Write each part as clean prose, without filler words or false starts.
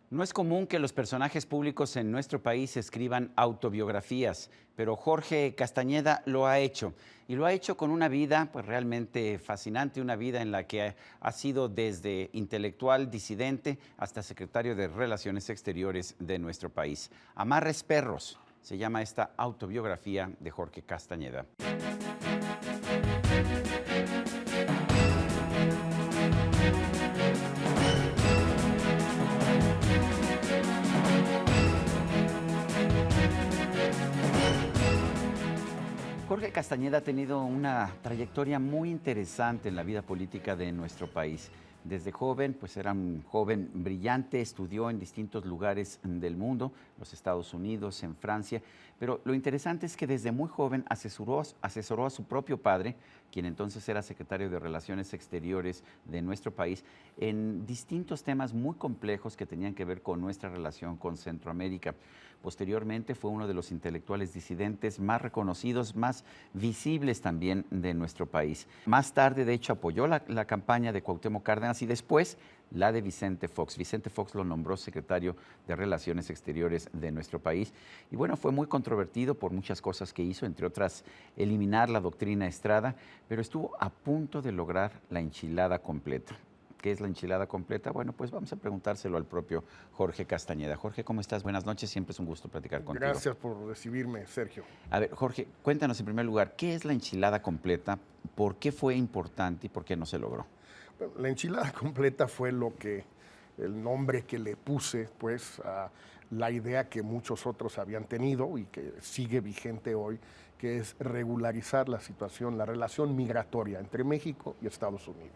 No es común que los personajes públicos en nuestro país escriban autobiografías, pero Jorge Castañeda lo ha hecho. Y lo ha hecho con una vida pues, realmente fascinante, una vida en la que ha sido desde intelectual disidente hasta secretario de Relaciones Exteriores de nuestro país. Amarres Perros se llama esta autobiografía de Jorge Castañeda. Jorge Castañeda ha tenido una trayectoria muy interesante en la vida política de nuestro país. Desde joven, pues era un joven brillante, estudió en distintos lugares del mundo, los Estados Unidos, en Francia, pero lo interesante es que desde muy joven asesoró a su propio padre, quien entonces era secretario de Relaciones Exteriores de nuestro país, en distintos temas muy complejos que tenían que ver con nuestra relación con Centroamérica. Posteriormente fue uno de los intelectuales disidentes más reconocidos, más visibles también de nuestro país. Más tarde, de hecho, apoyó la campaña de Cuauhtémoc Cárdenas y después la de Vicente Fox. Vicente Fox lo nombró secretario de Relaciones Exteriores de nuestro país. Y bueno, fue muy controvertido por muchas cosas que hizo, entre otras, eliminar la doctrina Estrada, pero estuvo a punto de lograr la enchilada completa. ¿Qué es la enchilada completa? Bueno, pues vamos a preguntárselo al propio Jorge Castañeda. Jorge, ¿cómo estás? Buenas noches, siempre es un gusto platicar contigo. Gracias por recibirme, Sergio. A ver, Jorge, cuéntanos en primer lugar, ¿qué es la enchilada completa? ¿Por qué fue importante y por qué no se logró? Bueno, la enchilada completa fue el nombre que le puse, pues, a la idea que muchos otros habían tenido y que sigue vigente hoy, que es regularizar la situación, la relación migratoria entre México y Estados Unidos,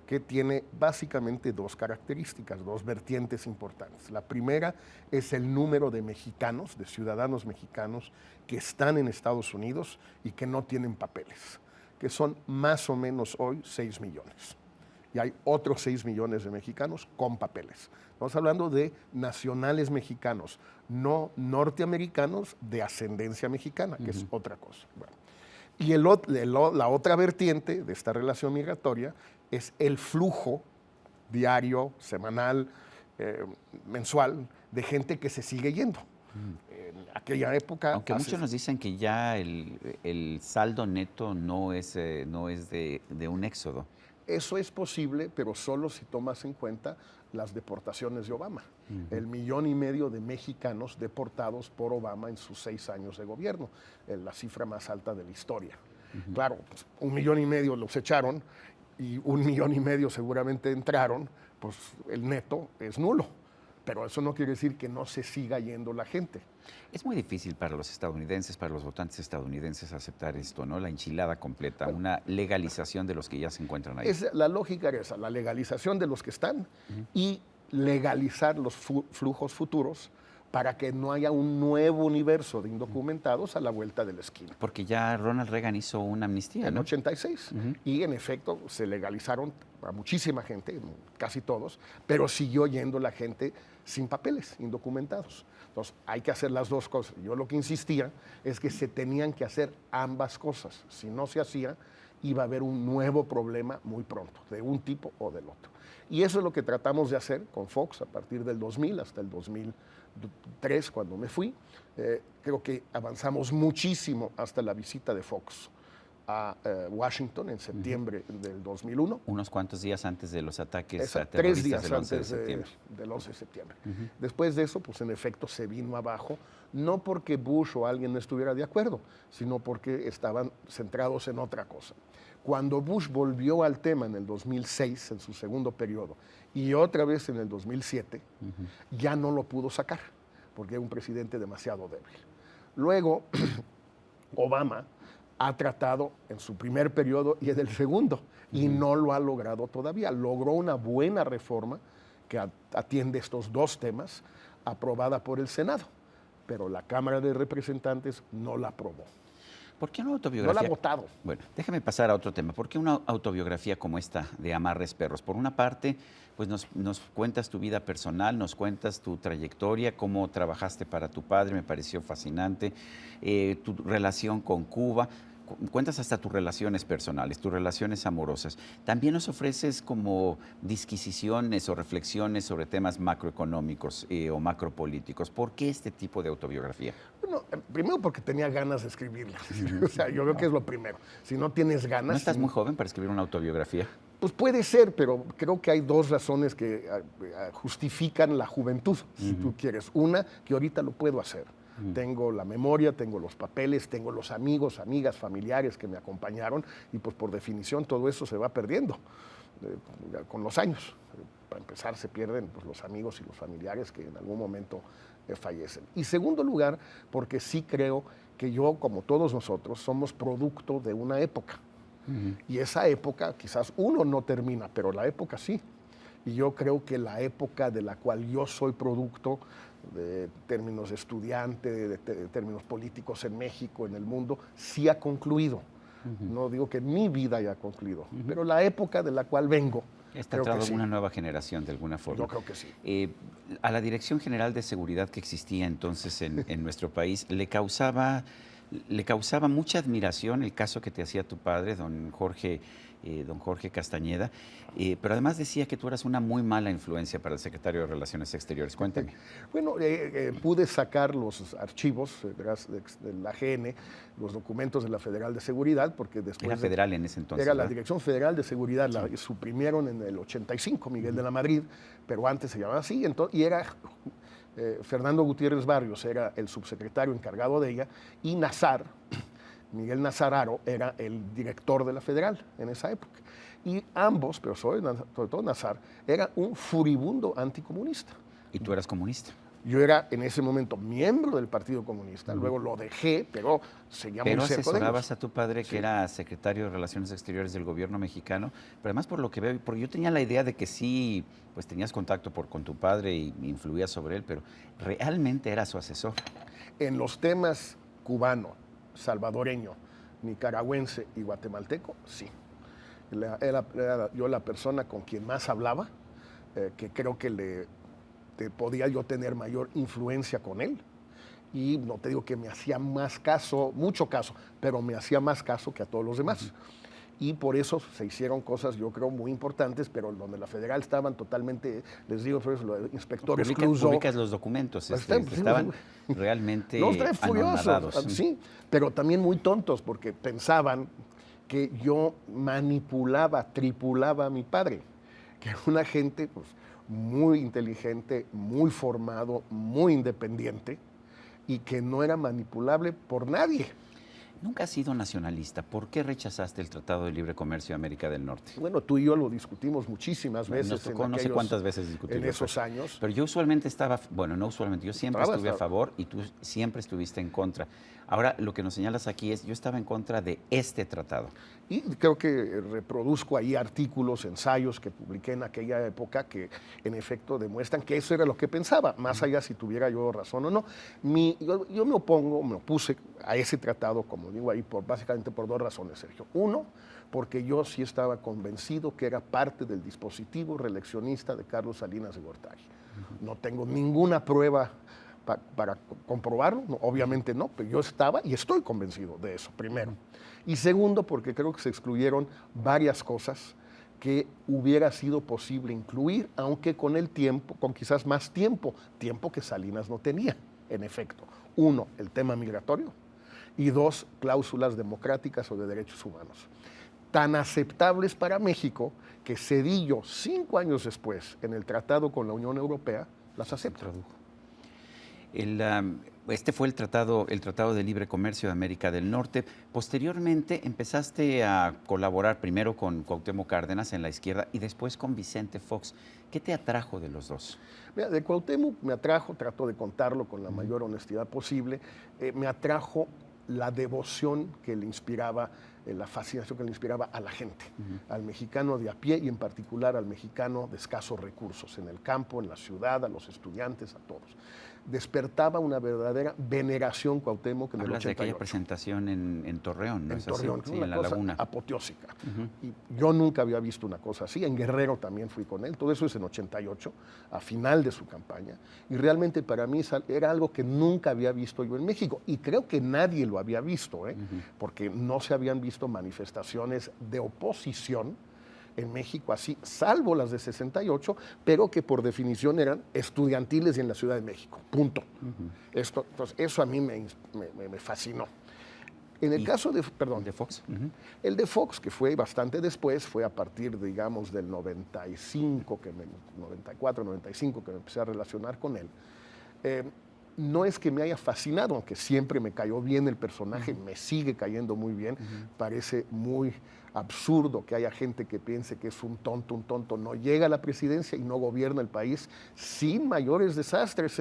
que tiene básicamente dos características, dos vertientes importantes. La primera es el número de mexicanos, de ciudadanos mexicanos que están en Estados Unidos y que no tienen papeles, que son más o menos hoy 6 millones. Y hay otros 6 millones de mexicanos con papeles. Estamos hablando de nacionales mexicanos, no norteamericanos de ascendencia mexicana, que es otra cosa. Bueno. Y la otra vertiente de esta relación migratoria es el flujo diario, semanal, mensual, de gente que se sigue yendo. En aquella época... Aunque muchos nos dicen que ya el saldo neto no es de un éxodo. Eso es posible, pero solo si tomas en cuenta las deportaciones de Obama. El 1,5 millones de mexicanos deportados por Obama en sus 6 años de gobierno, la cifra más alta de la historia. Claro, pues, 1,5 millones los echaron y 1,5 millones seguramente entraron, pues el neto es nulo. Pero eso no quiere decir que no se siga yendo la gente. Es muy difícil para los estadounidenses, para los votantes estadounidenses aceptar esto, ¿no? La enchilada completa, bueno, una legalización de los que ya se encuentran ahí. La lógica era esa, la legalización de los que están y legalizar los flujos futuros para que no haya un nuevo universo de indocumentados a la vuelta de la esquina. Porque ya Ronald Reagan hizo una amnistía, ¿no? En 86. Y en efecto se legalizaron a muchísima gente, casi todos, pero siguió yendo la gente sin papeles, indocumentados. Entonces hay que hacer las dos cosas. Yo lo que insistía es que se tenían que hacer ambas cosas. Si no se hacía, iba a haber un nuevo problema muy pronto, de un tipo o del otro. Y eso es lo que tratamos de hacer con Fox a partir del 2000 hasta el 2003, cuando me fui. Creo que avanzamos muchísimo hasta la visita de Fox a Washington en septiembre del 2001. Unos cuantos días antes de los ataques terroristas 3 días del 11 antes de septiembre. del 11 de septiembre. Después de eso, pues en efecto se vino abajo, no porque Bush o alguien no estuviera de acuerdo, sino porque estaban centrados en otra cosa. Cuando Bush volvió al tema en el 2006, en su segundo periodo, y otra vez en el 2007, ya no lo pudo sacar, porque era un presidente demasiado débil. Luego, Obama ha tratado en su primer periodo y en el segundo, y no lo ha logrado todavía. Logró una buena reforma que atiende estos dos temas, aprobada por el Senado, pero la Cámara de Representantes no la aprobó. ¿Por qué una No autobiografía? la ha votado. Bueno, déjame pasar a otro tema. ¿Por qué una autobiografía como esta de Amarres Perros? Por una parte, pues nos cuentas tu vida personal, nos cuentas tu trayectoria, cómo trabajaste para tu padre, me pareció fascinante, tu relación con Cuba. Cuentas hasta tus relaciones personales, tus relaciones amorosas. También nos ofreces como disquisiciones o reflexiones sobre temas macroeconómicos o macropolíticos. ¿Por qué este tipo de autobiografía? Bueno, primero porque tenía ganas de escribirla. O sea, yo creo que es lo primero. Si no tienes ganas... ¿No estás muy joven para escribir una autobiografía? Pues puede ser, pero creo que hay dos razones que justifican la juventud, si tú quieres. Una, que ahorita lo puedo hacer. Tengo la memoria, tengo los papeles, tengo los amigos, amigas, familiares que me acompañaron y pues por definición todo eso se va perdiendo con los años. Para empezar se pierden pues, los amigos y los familiares que en algún momento fallecen. Y segundo lugar, porque sí creo que yo, como todos nosotros, somos producto de una época. Y esa época, quizás uno no termina, pero la época sí. Y yo creo que la época de la cual yo soy producto, de términos de estudiante, de términos políticos en México, en el mundo, sí ha concluido. No digo que mi vida haya concluido, pero la época de la cual vengo, Está entrando una nueva generación de alguna forma. Yo creo que sí. A la Dirección General de Seguridad que existía entonces en nuestro país, le causaba mucha admiración el caso que te hacía tu padre, don Jorge Castañeda, pero además decía que tú eras una muy mala influencia para el secretario de Relaciones Exteriores. Cuéntame. Bueno, pude sacar los archivos de la AGN, los documentos de la Federal de Seguridad, porque después... Era federal en ese entonces, Era ¿verdad? la Dirección Federal de Seguridad, la suprimieron en el 85, Miguel de la Madrid, pero antes se llamaba así, y era... Fernando Gutiérrez Barrios era el subsecretario encargado de ella y Miguel Nazararo era el director de la Federal en esa época. Y ambos, pero sobre todo Nazar, era un furibundo anticomunista. ¿Y tú eras comunista? Yo era en ese momento miembro del Partido Comunista, luego lo dejé, pero seguía muy cerca de ellos. Pero asesorabas a tu padre, que era secretario de Relaciones Exteriores del gobierno mexicano, pero además por lo que veo, porque yo tenía la idea de que sí, pues tenías contacto con tu padre y influías sobre él, pero realmente era su asesor. En los temas cubano, salvadoreño, nicaragüense y guatemalteco, sí. Era yo la persona con quien más hablaba, que creo que podía yo tener mayor influencia con él. Y no te digo que me hacía más caso, mucho caso, pero me hacía más caso que a todos los demás. Y por eso se hicieron cosas, yo creo, muy importantes, pero donde la Federal estaban totalmente, les digo, pues, los inspectores publicas los documentos, estaban realmente furiosos, sí, pero también muy tontos, porque pensaban que yo manipulaba, tripulaba a mi padre, que era una gente pues, muy inteligente, muy formado, muy independiente, y que no era manipulable por nadie. Nunca has sido nacionalista. ¿Por qué rechazaste el Tratado de Libre Comercio de América del Norte? Bueno, tú y yo lo discutimos muchísimas veces. Nos tocó, no sé cuántas veces discutimos. En esos años. Pero yo usualmente no usualmente, yo siempre estuve a favor y tú siempre estuviste en contra. Ahora, lo que nos señalas aquí es, yo estaba en contra de este tratado. Y creo que reproduzco ahí artículos, ensayos que publiqué en aquella época que en efecto demuestran que eso era lo que pensaba, más allá si tuviera yo razón o no. Yo me opuse a ese tratado, como digo ahí, básicamente por dos razones, Sergio. Uno, porque yo sí estaba convencido que era parte del dispositivo reeleccionista de Carlos Salinas de Gortari. No tengo ninguna prueba para comprobarlo, no, obviamente no, pero yo estaba y estoy convencido de eso, primero. Y segundo, porque creo que se excluyeron varias cosas que hubiera sido posible incluir, aunque con el tiempo, con quizás más tiempo que Salinas no tenía, en efecto. Uno, el tema migratorio, y dos, cláusulas democráticas o de derechos humanos. Tan aceptables para México que Zedillo, 5 años después, en el tratado con la Unión Europea, las acepta. Este fue el tratado de Libre Comercio de América del Norte. Posteriormente empezaste a colaborar primero con Cuauhtémoc Cárdenas en la izquierda y después con Vicente Fox. ¿Qué te atrajo de los dos? Mira, de Cuauhtémoc me atrajo, trato de contarlo con la mayor honestidad posible, me atrajo la devoción que le inspiraba la fascinación que le inspiraba a la gente, al mexicano de a pie y en particular al mexicano de escasos recursos, en el campo, en la ciudad, a los estudiantes, a todos. Despertaba una verdadera veneración Cuauhtémoc en el 88. Hablas de aquella presentación en Torreón, ¿no? En Torreón, Sí, una en la cosa laguna. apoteósica. Y yo nunca había visto una cosa así. En Guerrero también fui con él. Todo eso es en 88, a final de su campaña. Y realmente para mí era algo que nunca había visto yo en México. Y creo que nadie lo había visto, porque no se habían visto manifestaciones de oposición en México así, salvo las de 68, pero que por definición eran estudiantiles y en la Ciudad de México, punto. Entonces, eso a mí me fascinó. En el caso de, perdón, de Fox. El de Fox, que fue bastante después, fue a partir, digamos, del 95, 94, 95, que me empecé a relacionar con él. No es que me haya fascinado, aunque siempre me cayó bien el personaje, me sigue cayendo muy bien, parece muy absurdo que haya gente que piense que es un tonto, no llega a la presidencia y no gobierna el país sin mayores desastres,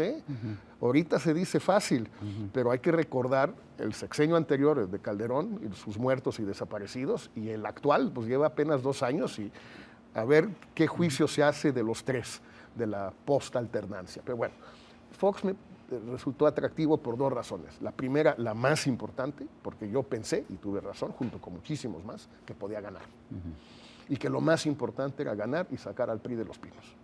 Ahorita se dice fácil, pero hay que recordar el sexenio anterior de Calderón y sus muertos y desaparecidos, y el actual pues lleva apenas 2 años y a ver qué juicio se hace de los 3 de la post-alternancia. Pero bueno, Fox me resultó atractivo por 2 razones. La primera, la más importante, porque yo pensé, y tuve razón, junto con muchísimos más, que podía ganar. Y que lo más importante era ganar y sacar al PRI de los Pinos.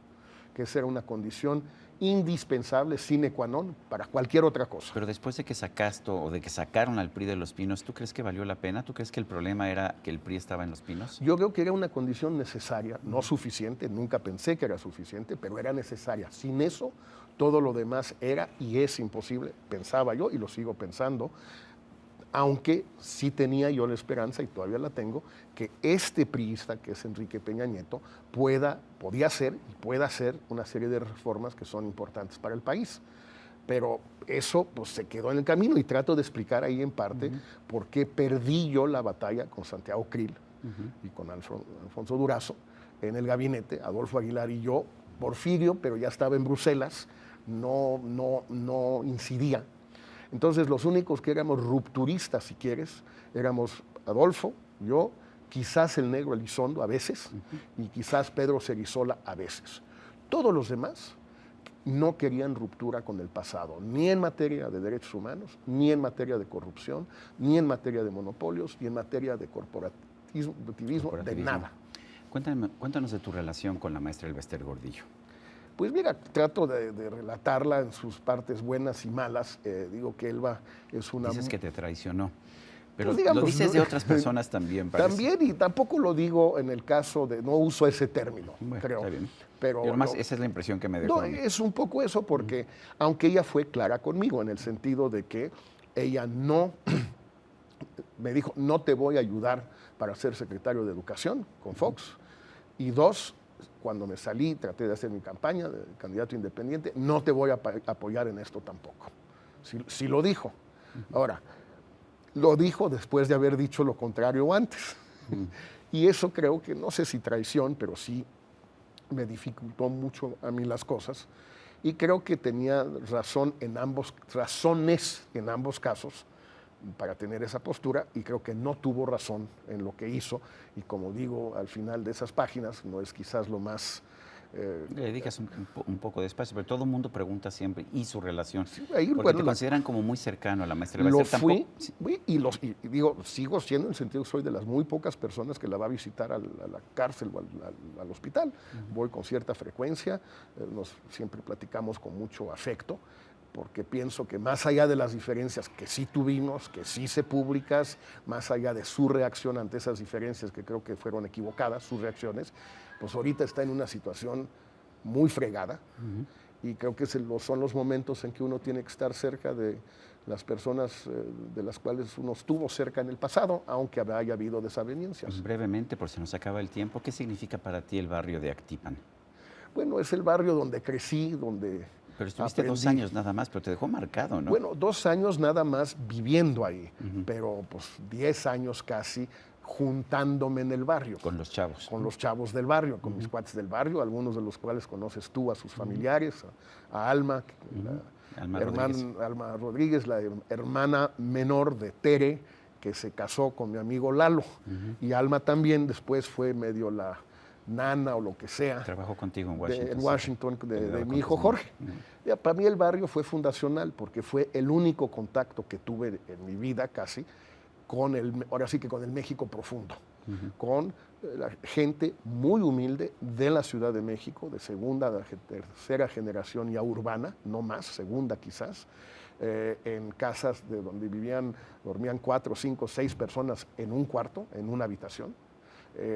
Que esa era una condición indispensable, sine qua non, para cualquier otra cosa. Pero después de que sacaste o de que sacaron al PRI de los Pinos, ¿tú crees que valió la pena? ¿Tú crees que el problema era que el PRI estaba en los Pinos? Yo creo que era una condición necesaria, no suficiente, nunca pensé que era suficiente, pero era necesaria. Sin eso, todo lo demás era y es imposible, pensaba yo y lo sigo pensando, aunque sí tenía yo la esperanza, y todavía la tengo, que este priista, que es Enrique Peña Nieto, podía hacer y pueda hacer una serie de reformas que son importantes para el país. Pero eso pues, se quedó en el camino y trato de explicar ahí en parte por qué perdí yo la batalla con Santiago Krill y con Alfonso Durazo en el gabinete, Adolfo Aguilar y yo, Porfirio, pero ya estaba en Bruselas, no incidía. Entonces los únicos que éramos rupturistas, si quieres, éramos Adolfo, yo, quizás el negro Elizondo a veces y quizás Pedro Cerizola a veces. Todos los demás no querían ruptura con el pasado, ni en materia de derechos humanos, ni en materia de corrupción, ni en materia de monopolios, ni en materia de corporativismo. De nada. Cuéntanos de tu relación con la maestra Elbester Gordillo. Pues mira, trato de relatarla en sus partes buenas y malas. Digo que Elba es una... Dices que te traicionó, pero pues digamos, lo dices de otras personas también, parece. También, y tampoco lo digo en el caso de... No uso ese término, bueno, creo. Está bien. Pero además, esa es la impresión que me dejó. No, es un poco eso, porque aunque ella fue clara conmigo, en el sentido de que ella no... me dijo, no te voy a ayudar para ser secretario de Educación con Fox. Y 2... cuando me salí, traté de hacer mi campaña de candidato independiente, no te voy a apoyar en esto tampoco. Sí lo dijo. Ahora, lo dijo después de haber dicho lo contrario antes. Y eso creo que, no sé si traición, pero sí me dificultó mucho a mí las cosas. Y creo que tenía razones en ambos casos para tener esa postura, y creo que no tuvo razón en lo que hizo, y como digo al final de esas páginas, no es quizás lo más... Le dedicas un poco de espacio, pero todo el mundo pregunta siempre, ¿y su relación? Sí, ahí, porque bueno, te consideran como muy cercano a la maestra Lo Elbester. fui, y digo, sigo siendo, en el sentido que soy de las muy pocas personas que la va a visitar a la cárcel o al hospital. Voy con cierta frecuencia, siempre platicamos con mucho afecto, porque pienso que más allá de las diferencias que sí tuvimos, que sí se públicas, más allá de su reacción ante esas diferencias que creo que fueron equivocadas, sus reacciones, pues ahorita está en una situación muy fregada, y creo que son los momentos en que uno tiene que estar cerca de las personas de las cuales uno estuvo cerca en el pasado, aunque haya habido desavenencias. Brevemente, por si nos acaba el tiempo, ¿qué significa para ti el barrio de Actipan? Bueno, es el barrio donde crecí, donde... Pero estuviste 2 años nada más, pero te dejó marcado, ¿no? Bueno, 2 años nada más viviendo ahí, pero pues 10 años casi juntándome en el barrio. Con los chavos. Con los chavos del barrio, con mis cuates del barrio, algunos de los cuales conoces tú, a sus familiares, a Alma, Alma Rodríguez. Alma Rodríguez, la hermana menor de Tere, que se casó con mi amigo Lalo. Y Alma también después fue medio la nana o lo que sea. Trabajó contigo en Washington. En Washington, de mi hijo Jorge. Ya, para mí el barrio fue fundacional porque fue el único contacto que tuve en mi vida casi con ahora sí que con el México profundo, con la gente muy humilde de la Ciudad de México, de segunda, tercera generación ya urbana, no más, segunda quizás, en casas de donde dormían 4, 5, 6 personas en un cuarto, en una habitación.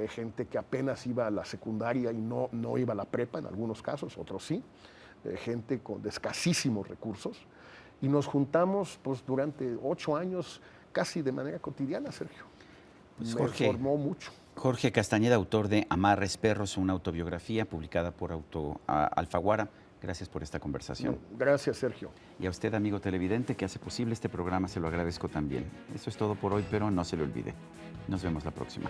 Gente que apenas iba a la secundaria y no iba a la prepa en algunos casos, otros sí. Gente de escasísimos recursos. Y nos juntamos pues, durante 8 años casi de manera cotidiana, Sergio. Pues Me formó mucho. Jorge Castañeda, autor de Amarres Perros, una autobiografía publicada por Alfaguara. Gracias por esta conversación. Gracias, Sergio. Y a usted, amigo televidente, que hace posible este programa, se lo agradezco también. Eso es todo por hoy, pero no se lo olvide. Nos vemos la próxima.